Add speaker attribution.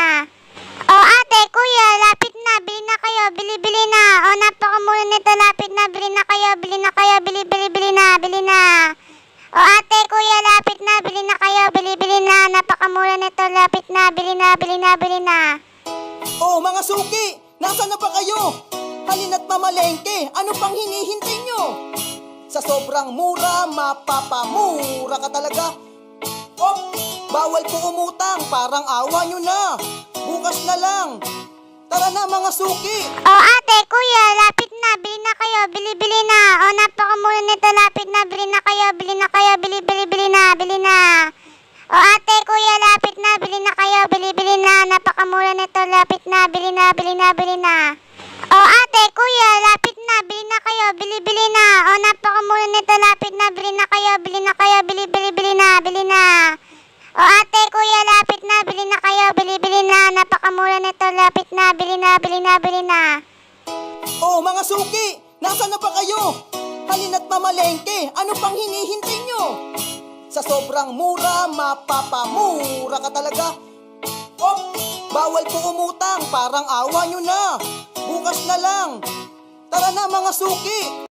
Speaker 1: na. O ate, kuya, lapit na, bili na kayo, bili na. O napakamura nito, lapit na, bili na kayo, bili na kayo, bili na. O ate, kuya, lapit na, bili na kayo, bili na. Napakamura nito, lapit na, bili na.
Speaker 2: Oh, mga suki, nasa na ba kayo? Halina't mamalengke, ano pang hinihintay nyo? Sa sobrang mura, mapapamura ka talaga. Oh, bawal po umutang, parang awa nyo na. Bukas na lang. Tara na mga suki.
Speaker 1: O ate, kuya, lapit na, bili na kayo, bili na. O napakamura nito, lapit na, bili na kayo, bili na. O ate, kuya, lapit na, bili na kayo, bili na. Napakamura nito, lapit na, bili na. O ate, kuya, lapit na, bili na kayo, bili na. O napakamura nito, lapit na, bili na kayo, bili na. O ate, kuya, lapit na, bili na kayo, bili na. Napakamura nito, lapit na, bili na.
Speaker 2: Oh, mga suki, nasa na ba kayo? Halina't mamalengke, ano pang hinihintay nyo? Sa sobrang mura, mapapamura ka talaga. Oh, bawal po umutang, parang awa nyo na. Bukas na lang. Tara na mga suki.